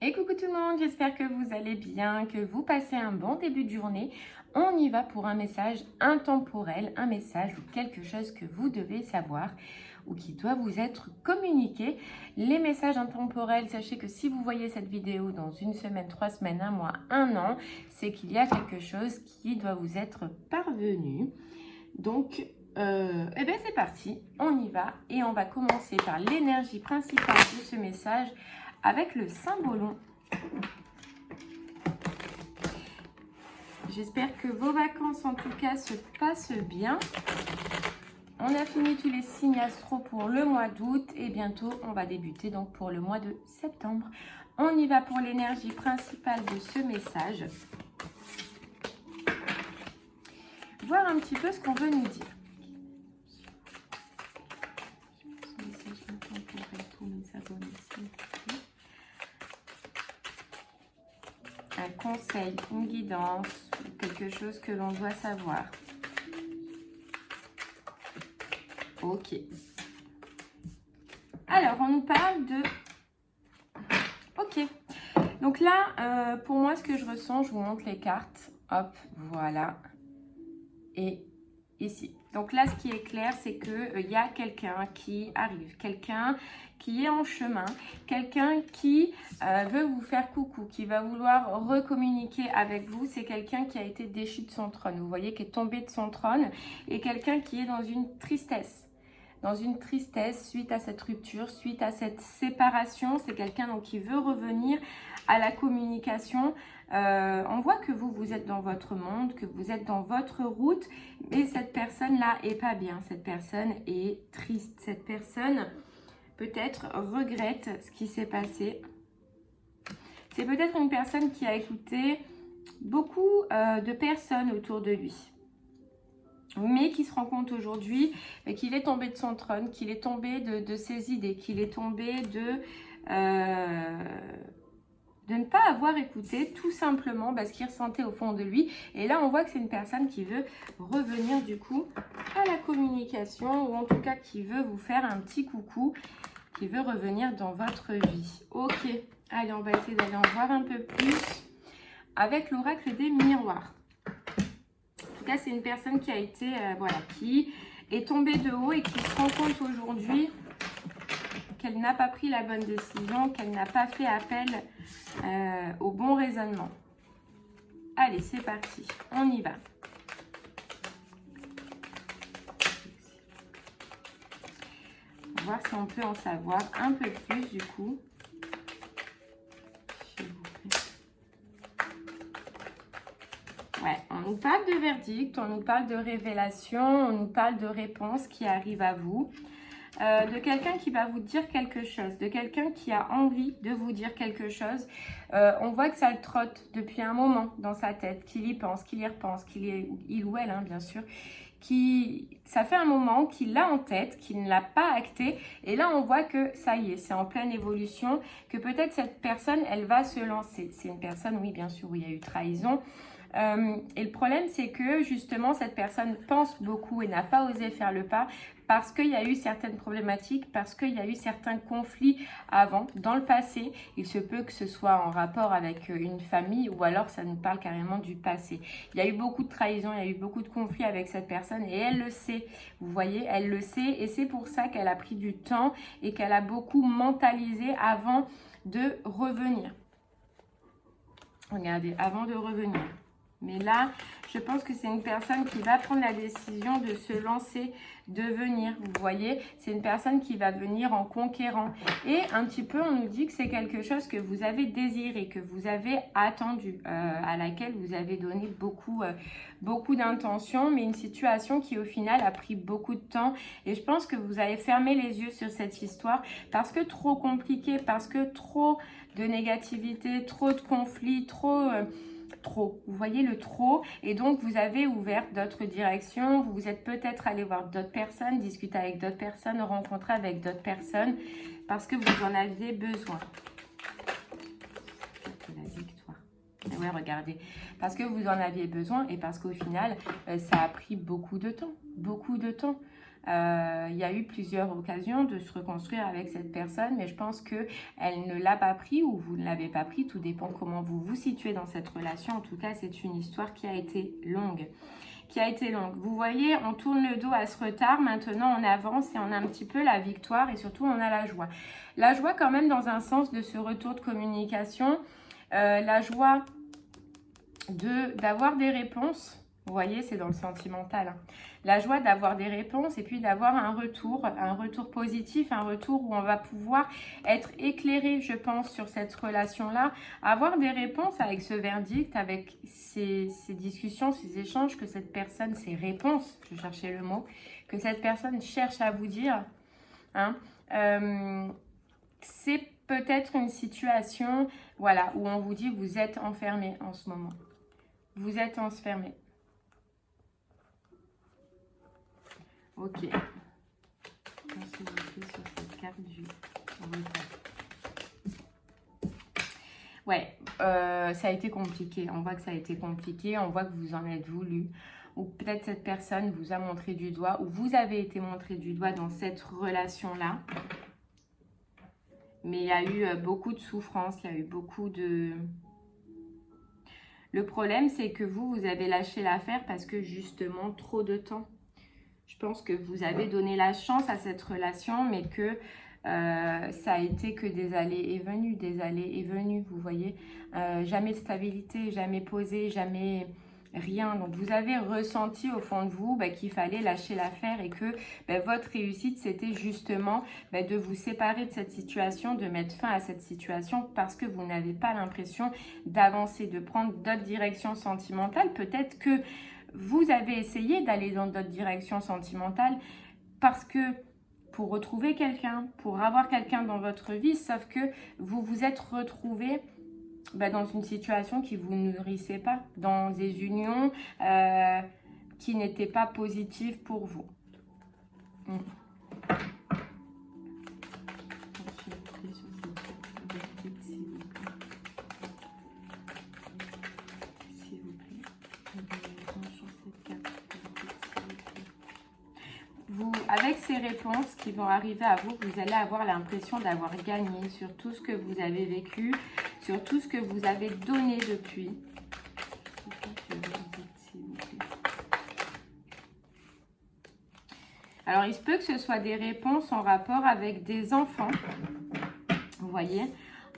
Et coucou tout le monde, j'espère que vous allez bien, que vous passez un bon début de journée. On y va pour un message intemporel, un message ou quelque chose que vous devez savoir ou qui doit vous être communiqué. Les messages intemporels, sachez que si vous voyez cette vidéo dans une semaine, 3 semaines, un mois, un an, c'est qu'il y a quelque chose qui doit vous être parvenu. Donc, eh bien c'est parti, on y va et on va commencer par l'énergie principale de ce message avec le cymbolon. J'espère que vos vacances en tout cas se passent bien. On a fini tous les signes astro pour le mois d'août et bientôt on va débuter donc pour le mois de septembre. On y va pour l'énergie principale de ce message. Voir un petit peu ce qu'on veut nous dire. Un conseil, une guidance, quelque chose que l'on doit savoir. Ok. Alors, on nous parle de... Ok. Donc là, pour moi, ce que je ressens, je vous montre les cartes. Hop, voilà. Et ici. Donc là, ce qui est clair, c'est qu'il y a quelqu'un qui arrive, quelqu'un qui est en chemin, quelqu'un qui veut vous faire coucou, qui va vouloir recommuniquer avec vous. C'est quelqu'un qui a été déchu de son trône, vous voyez, qui est tombé de son trône, et quelqu'un qui est dans une tristesse. Dans une tristesse suite à cette rupture, suite à cette séparation. C'est quelqu'un donc qui veut revenir à la communication. On voit que vous êtes dans votre monde, que vous êtes dans votre route, mais cette personne-là est pas bien. Cette personne est triste. Cette personne peut-être regrette ce qui s'est passé. C'est peut-être une personne qui a écouté beaucoup de personnes autour de lui, mais qui se rend compte aujourd'hui qu'il est tombé de son trône, qu'il est tombé de ses idées, qu'il est tombé de ne pas avoir écouté tout simplement ce qu'il ressentait au fond de lui. Et là, on voit que c'est une personne qui veut revenir du coup à la communication, ou en tout cas qui veut vous faire un petit coucou, qui veut revenir dans votre vie. Ok, allez, on va essayer d'aller en voir un peu plus avec l'oracle des miroirs. C'est une personne qui a été, voilà, qui est tombée de haut et qui se rend compte aujourd'hui qu'elle n'a pas pris la bonne décision, qu'elle n'a pas fait appel au bon raisonnement. Allez, c'est parti, on y va. On va voir si on peut en savoir un peu plus du coup. Ouais, on nous parle de verdict, on nous parle de révélation, on nous parle de réponse qui arrive à vous, de quelqu'un qui va vous dire quelque chose, de quelqu'un qui a envie de vous dire quelque chose. On voit que ça le trotte depuis un moment dans sa tête, qu'il y pense, qu'il y repense, il ou elle, hein, bien sûr, ça fait un moment qu'il l'a en tête, qu'il ne l'a pas acté, et là on voit que ça y est, c'est en pleine évolution, que peut-être cette personne, elle va se lancer. C'est une personne, oui, bien sûr, où il y a eu trahison. Et le problème, c'est que justement, cette personne pense beaucoup et n'a pas osé faire le pas parce qu'il y a eu certaines problématiques, parce qu'il y a eu certains conflits avant, dans le passé. Il se peut que ce soit en rapport avec une famille ou alors ça nous parle carrément du passé. Il y a eu beaucoup de trahison, il y a eu beaucoup de conflits avec cette personne et elle le sait. Vous voyez, elle le sait et c'est pour ça qu'elle a pris du temps et qu'elle a beaucoup mentalisé avant de revenir. Regardez, avant de revenir. Mais là, je pense que c'est une personne qui va prendre la décision de se lancer, de venir. Vous voyez, c'est une personne qui va venir en conquérant. Et un petit peu, on nous dit que c'est quelque chose que vous avez désiré, que vous avez attendu, à laquelle vous avez donné beaucoup d'intention, mais une situation qui au final a pris beaucoup de temps. Et je pense que vous avez fermé les yeux sur cette histoire parce que trop compliqué, parce que trop de négativité, trop de conflits, trop, vous voyez le trop, et donc vous avez ouvert d'autres directions, vous vous êtes peut-être allé voir d'autres personnes, discuter avec d'autres personnes, rencontrer avec d'autres personnes, parce que vous en aviez besoin. La victoire. Ouais, regardez, parce que vous en aviez besoin et parce qu'au final, ça a pris beaucoup de temps, Il y a eu plusieurs occasions de se reconstruire avec cette personne, mais je pense qu'elle ne l'a pas pris ou vous ne l'avez pas pris. Tout dépend comment vous vous situez dans cette relation. En tout cas, c'est une histoire qui a été longue. Vous voyez, on tourne le dos à ce retard. Maintenant, on avance et on a un petit peu la victoire et surtout, on a la joie. La joie quand même dans un sens de ce retour de communication. La joie d'avoir des réponses. Vous voyez, c'est dans le sentimental. Hein. La joie d'avoir des réponses et puis d'avoir un retour positif, un retour où on va pouvoir être éclairé, je pense, sur cette relation-là. Avoir des réponses avec ce verdict, avec ces discussions, ces échanges, que cette personne, ces réponses, je cherchais le mot, que cette personne cherche à vous dire. Hein, c'est peut-être une situation, voilà, où on vous dit que vous êtes enfermé en ce moment. Vous êtes enfermé. Ok. Sur cette carte du ouais, ça a été compliqué. On voit que ça a été compliqué. On voit que vous en êtes voulu. Ou peut-être cette personne vous a montré du doigt. Ou vous avez été montré du doigt dans cette relation-là. Mais il y a eu beaucoup de souffrance. Il y a eu beaucoup de... Le problème, c'est que vous avez lâché l'affaire parce que justement, trop de temps. Je pense que vous avez donné la chance à cette relation, mais que ça a été que des allées et venues, vous voyez. Jamais de stabilité, jamais posé, jamais rien. Donc, vous avez ressenti au fond de vous qu'il fallait lâcher l'affaire et que votre réussite, c'était justement de vous séparer de cette situation, de mettre fin à cette situation parce que vous n'avez pas l'impression d'avancer, de prendre d'autres directions sentimentales. Peut-être que vous avez essayé d'aller dans d'autres directions sentimentales parce que pour retrouver quelqu'un, pour avoir quelqu'un dans votre vie, sauf que vous vous êtes retrouvé dans une situation qui ne vous nourrissait pas, dans des unions qui n'étaient pas positives pour vous. Avec ces réponses qui vont arriver à vous, vous allez avoir l'impression d'avoir gagné sur tout ce que vous avez vécu, sur tout ce que vous avez donné depuis. Alors, il se peut que ce soit des réponses en rapport avec des enfants. Vous voyez,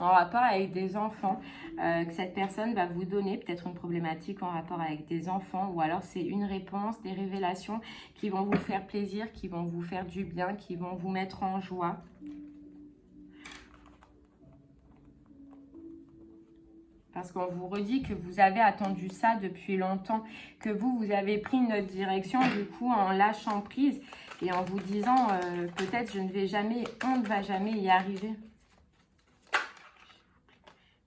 en rapport avec des enfants que cette personne va vous donner, peut-être une problématique en rapport avec des enfants, ou alors c'est une réponse, des révélations qui vont vous faire plaisir, qui vont vous faire du bien, qui vont vous mettre en joie. Parce qu'on vous redit que vous avez attendu ça depuis longtemps, que vous avez pris une autre direction, du coup en lâchant prise et en vous disant peut-être je ne vais jamais, on ne va jamais y arriver.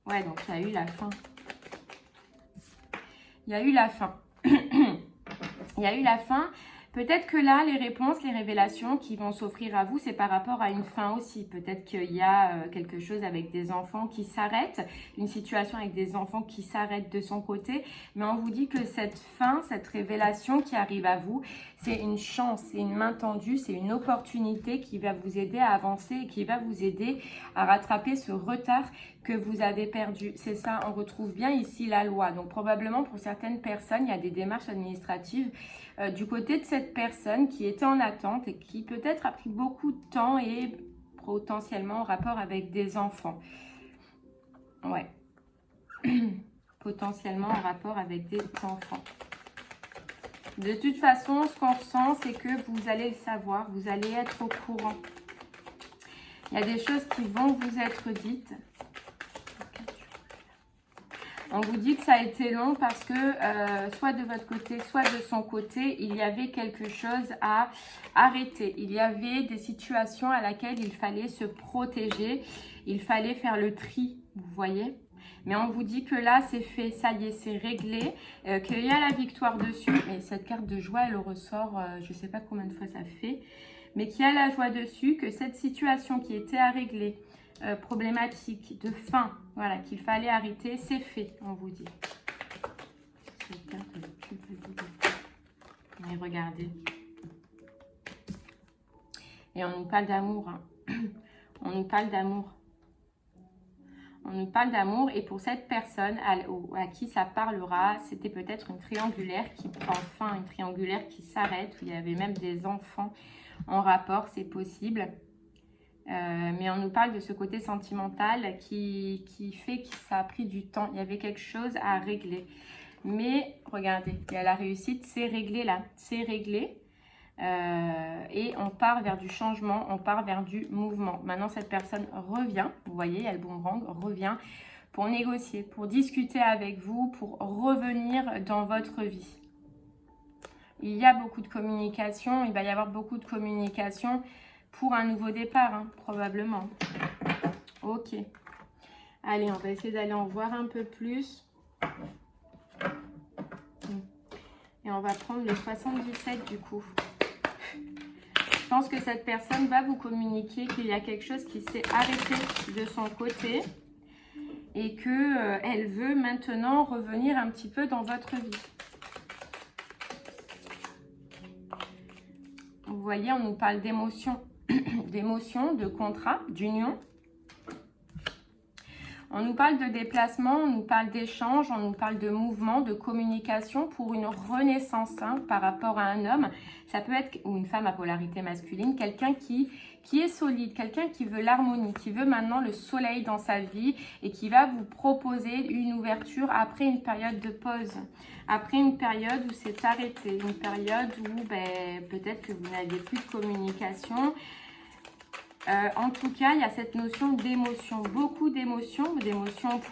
Ouais, donc il y a eu la fin. Il y a eu la fin. Il y a eu la fin. Peut-être que là, les réponses, les révélations qui vont s'offrir à vous, c'est par rapport à une fin aussi. Peut-être qu'il y a quelque chose avec des enfants qui s'arrêtent, une situation avec des enfants qui s'arrêtent de son côté. Mais on vous dit que cette fin, cette révélation qui arrive à vous, c'est une chance, c'est une main tendue, c'est une opportunité qui va vous aider à avancer et qui va vous aider à rattraper ce retard que vous avez perdu. C'est ça, on retrouve bien ici la loi. Donc probablement pour certaines personnes, il y a des démarches administratives du côté de cette personne qui était en attente et qui peut-être a pris beaucoup de temps et potentiellement en rapport avec des enfants. Ouais. Potentiellement en rapport avec des enfants. De toute façon, ce qu'on ressent, c'est que vous allez le savoir, vous allez être au courant. Il y a des choses qui vont vous être dites. On vous dit que ça a été long parce que soit de votre côté, soit de son côté, il y avait quelque chose à arrêter. Il y avait des situations à laquelle il fallait se protéger. Il fallait faire le tri, vous voyez. Mais on vous dit que là, c'est fait, ça y est, c'est réglé, qu'il y a la victoire dessus. Mais cette carte de joie, elle ressort, je ne sais pas combien de fois ça fait, mais qu'il y a la joie dessus, que cette situation qui était à régler, problématique de fin, voilà, qu'il fallait arrêter, c'est fait, on vous dit. Mais regardez. Et on nous parle d'amour. Hein. On nous parle d'amour. On nous parle d'amour. Et pour cette personne à qui ça parlera, c'était peut-être une triangulaire qui prend fin, une triangulaire qui s'arrête, où il y avait même des enfants en rapport, c'est possible. Mais on nous parle de ce côté sentimental qui fait que ça a pris du temps. Il y avait quelque chose à régler. Mais regardez, il y a la réussite, c'est réglé là. C'est réglé. Et on part vers du changement, on part vers du mouvement. Maintenant, cette personne revient. Vous voyez, il y a le boomerang, revient pour négocier, pour discuter avec vous, pour revenir dans votre vie. Il y a beaucoup de communication. Il va y avoir beaucoup de communication pour un nouveau départ, hein, probablement. Ok. Allez, on va essayer d'aller en voir un peu plus. Et on va prendre le 77 du coup. Je pense que cette personne va vous communiquer qu'il y a quelque chose qui s'est arrêté de son côté. Et qu'elle veut maintenant revenir un petit peu dans votre vie. Vous voyez, on nous parle d'émotions. D'émotions, de contrat, d'union. On nous parle de déplacement, on nous parle d'échange, on nous parle de mouvement, de communication pour une renaissance hein, par rapport à un homme. Ça peut être, ou une femme à polarité masculine, quelqu'un qui est solide, quelqu'un qui veut l'harmonie, qui veut maintenant le soleil dans sa vie et qui va vous proposer une ouverture après une période de pause. Après une période où c'est arrêté, une période où peut-être que vous n'aviez plus de communication. En tout cas, il y a cette notion d'émotion, beaucoup d'émotions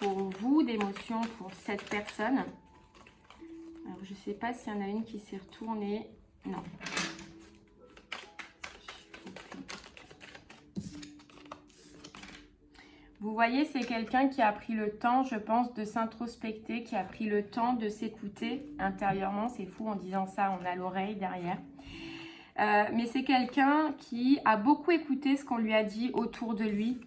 pour vous, d'émotions pour cette personne. Alors, je ne sais pas s'il y en a une qui s'est retournée. Non. Vous voyez, c'est quelqu'un qui a pris le temps, je pense, de s'introspecter, qui a pris le temps de s'écouter intérieurement. C'est fou, en disant ça, on a l'oreille derrière. Mais c'est quelqu'un qui a beaucoup écouté ce qu'on lui a dit autour de lui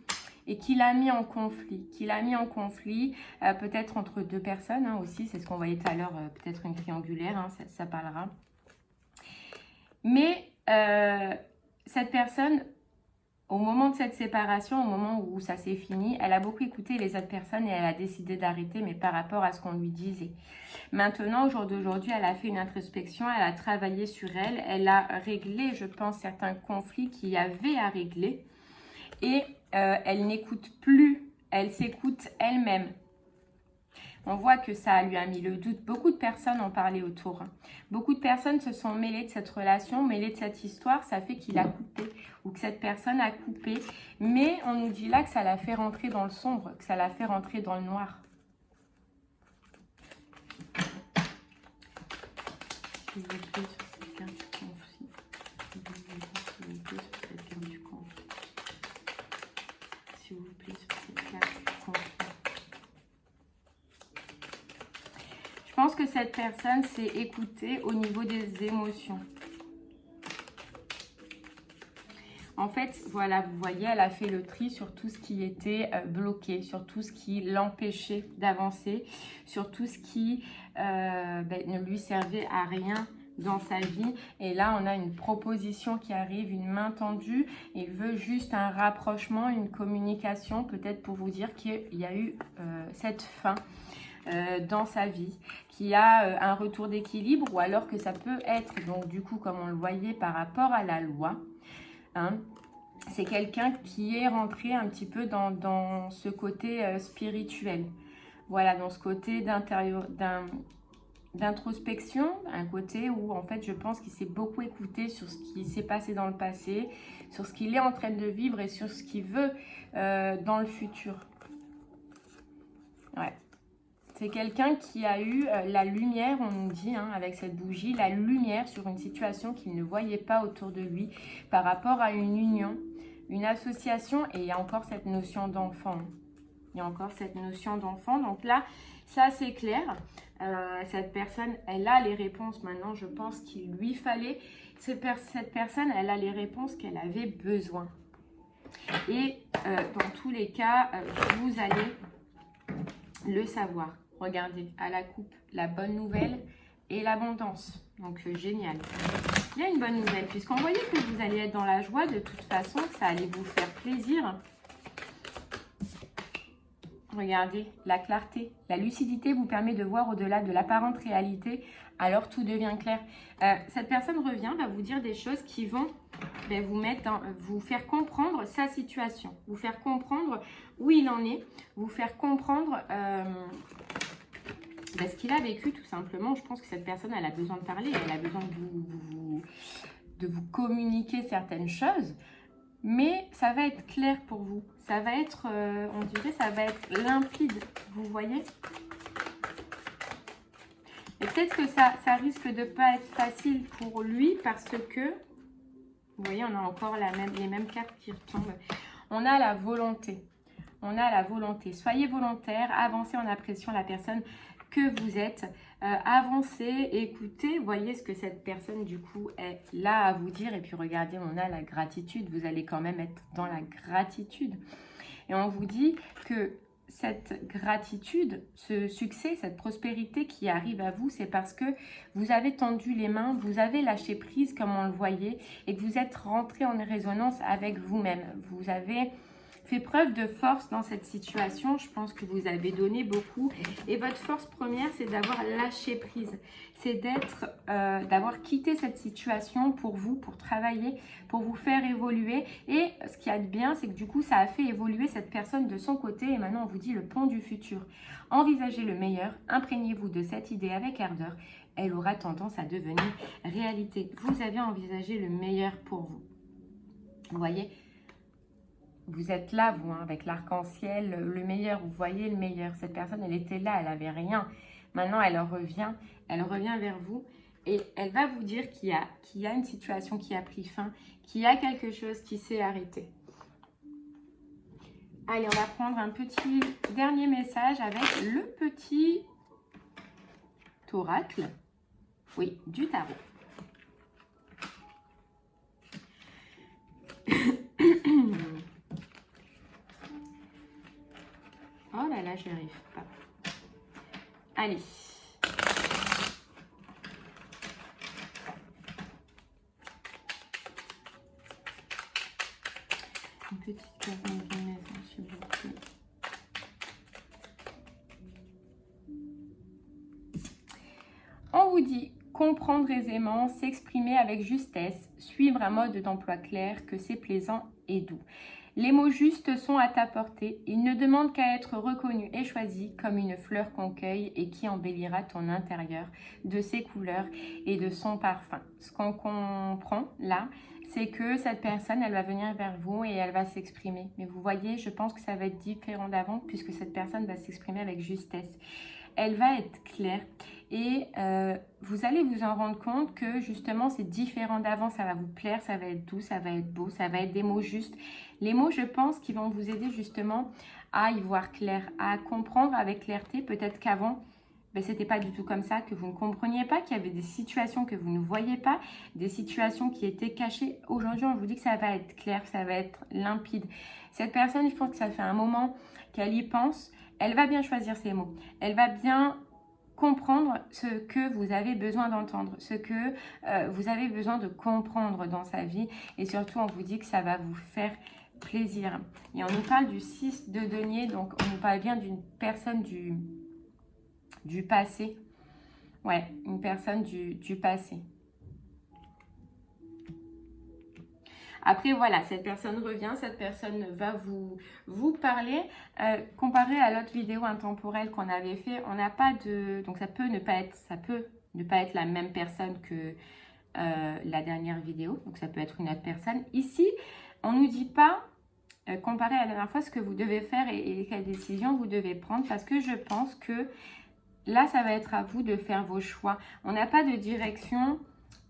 et qui l'a mis en conflit. Peut-être entre deux personnes hein, aussi, c'est ce qu'on voyait tout à l'heure, peut-être une triangulaire, hein, ça parlera. Mais cette personne, au moment de cette séparation, au moment où ça s'est fini, elle a beaucoup écouté les autres personnes et elle a décidé d'arrêter, mais par rapport à ce qu'on lui disait. Maintenant, au jour d'aujourd'hui, elle a fait une introspection, elle a travaillé sur elle, elle a réglé, je pense, certains conflits qu'il y avait à régler. Et elle n'écoute plus, elle s'écoute elle-même. On voit que ça lui a mis le doute. Beaucoup de personnes en parlaient autour. Beaucoup de personnes se sont mêlées de cette relation, mêlées de cette histoire. Ça fait qu'il a coupé ou que cette personne a coupé. Mais on nous dit là que ça l'a fait rentrer dans le sombre, que ça l'a fait rentrer dans le noir. S'il vous plaît, sur cette carte du conflit. S'il vous plaît, sur cette carte du conflit. S'il vous plaît, sur cette carte du conflit. Je pense que cette personne s'est écoutée au niveau des émotions. En fait, voilà, vous voyez, elle a fait le tri sur tout ce qui était bloqué, sur tout ce qui l'empêchait d'avancer, sur tout ce qui ne lui servait à rien dans sa vie. Et là, on a une proposition qui arrive, une main tendue. Il veut juste un rapprochement, une communication, peut-être pour vous dire qu'il y a eu cette fin dans sa vie, qu'il y a un retour d'équilibre, ou alors que ça peut être, donc du coup, comme on le voyait par rapport à la loi, hein, c'est quelqu'un qui est rentré un petit peu dans ce côté spirituel. Voilà, dans ce côté d'introspection, un côté où en fait je pense qu'il s'est beaucoup écouté sur ce qui s'est passé dans le passé, sur ce qu'il est en train de vivre et sur ce qu'il veut dans le futur. Ouais. C'est quelqu'un qui a eu la lumière, on nous dit, hein, avec cette bougie, la lumière sur une situation qu'il ne voyait pas autour de lui par rapport à une union, une association, et il y a encore cette notion d'enfant. Il y a encore cette notion d'enfant. Donc là, ça c'est clair. Cette personne, elle a les réponses maintenant, je pense qu'il lui fallait. Cette personne, elle a les réponses qu'elle avait besoin. Et dans tous les cas, vous allez le savoir. Regardez, à la coupe, la bonne nouvelle et l'abondance. Donc, génial. Il y a une bonne nouvelle, puisqu'on voyait que vous alliez être dans la joie de toute façon, que ça allait vous faire plaisir. Regardez, la clarté, la lucidité vous permet de voir au-delà de l'apparente réalité, alors tout devient clair. Cette personne revient, va vous dire des choses qui vont vous faire comprendre sa situation, vous faire comprendre où il en est, vous faire comprendre ce qu'il a vécu tout simplement. Je pense que cette personne, elle a besoin de parler, elle a besoin de vous communiquer certaines choses. Mais ça va être clair pour vous. Ça va être, on dirait, ça va être limpide. Vous voyez? Et peut-être que ça risque de ne pas être facile pour lui parce que, vous voyez, on a encore les mêmes cartes qui retombent. On a la volonté. On a la volonté. Soyez volontaire, avancez en appréciant la personne que vous êtes. Avancez, écoutez, voyez ce que cette personne du coup est là à vous dire. Et puis regardez, on a la gratitude. Vous allez quand même être dans la gratitude. Et on vous dit que cette gratitude, ce succès, cette prospérité qui arrive à vous, c'est parce que vous avez tendu les mains, vous avez lâché prise comme on le voyait et que vous êtes rentré en résonance avec vous-même. Vous avez fait preuve de force dans cette situation. Je pense que vous avez donné beaucoup. Et votre force première, c'est d'avoir lâché prise. C'est d'avoir quitté cette situation pour vous, pour travailler, pour vous faire évoluer. Et ce qu'il y a de bien, c'est que du coup, ça a fait évoluer cette personne de son côté. Et maintenant, on vous dit le pont du futur. Envisagez le meilleur. Imprégnez-vous de cette idée avec ardeur. Elle aura tendance à devenir réalité. Vous avez envisagé le meilleur pour vous. Vous voyez ? Vous êtes là, vous, hein, avec l'arc-en-ciel, le meilleur. Vous voyez le meilleur. Cette personne, elle était là, elle n'avait rien. Maintenant, elle revient vers vous et elle va vous dire qu'il y a une situation qui a pris fin, qu'il y a quelque chose qui s'est arrêté. Allez, on va prendre un petit dernier message avec le petit oracle. Oui, du tarot. Oh là là, j'y arrive pas. Allez. Une petite carte de maison, s'il vous plaît. On vous dit comprendre aisément, s'exprimer avec justesse, suivre un mode d'emploi clair, que c'est plaisant et doux. Les mots justes sont à ta portée. Ils ne demandent qu'à être reconnus et choisis comme une fleur qu'on cueille et qui embellira ton intérieur de ses couleurs et de son parfum. Ce qu'on comprend là, c'est que cette personne, elle va venir vers vous et elle va s'exprimer. Mais vous voyez, je pense que ça va être différent d'avant puisque cette personne va s'exprimer avec justesse. Elle va être claire et vous allez vous en rendre compte que justement c'est différent d'avant, ça va vous plaire, ça va être doux, ça va être beau, ça va être des mots justes. Les mots, je pense, qui vont vous aider justement à y voir clair, à comprendre avec clarté. Peut-être qu'avant, c'était pas du tout comme ça, que vous ne compreniez pas, qu'il y avait des situations que vous ne voyez pas, des situations qui étaient cachées. Aujourd'hui, on vous dit que ça va être clair, ça va être limpide. Cette personne, je pense que ça fait un moment qu'elle y pense. Elle va bien choisir ses mots. Elle va bien comprendre ce que vous avez besoin d'entendre, ce que vous avez besoin de comprendre dans sa vie. Et surtout, on vous dit que ça va vous faire plaisir. Et on nous parle du 6 de denier, donc on nous parle bien d'une personne du passé. Ouais, une personne du passé. Après, voilà, cette personne revient, cette personne va vous parler. Comparé à l'autre vidéo intemporelle qu'on avait fait, on n'a pas de... Donc, ça peut ne pas être la même personne que la dernière vidéo. Donc, ça peut être une autre personne. Ici, on ne nous dit pas, comparé à la dernière fois, ce que vous devez faire et quelle décision vous devez prendre. Parce que je pense que là, ça va être à vous de faire vos choix. On n'a pas de direction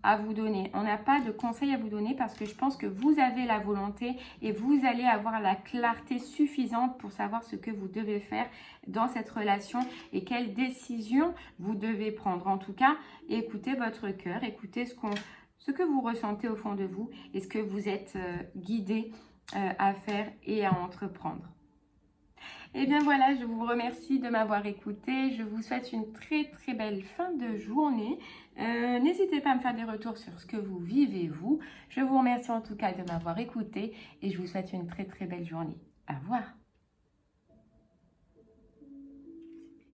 à vous donner. On n'a pas de conseils à vous donner parce que je pense que vous avez la volonté et vous allez avoir la clarté suffisante pour savoir ce que vous devez faire dans cette relation et quelles décisions vous devez prendre. En tout cas, écoutez votre cœur, écoutez ce que vous ressentez au fond de vous et ce que vous êtes guidé à faire et à entreprendre. Et bien voilà, je vous remercie de m'avoir écouté. Je vous souhaite une très très belle fin de journée. N'hésitez pas à me faire des retours sur ce que vous vivez vous. Je vous remercie en tout cas de m'avoir écouté et je vous souhaite une très très belle journée. Au revoir.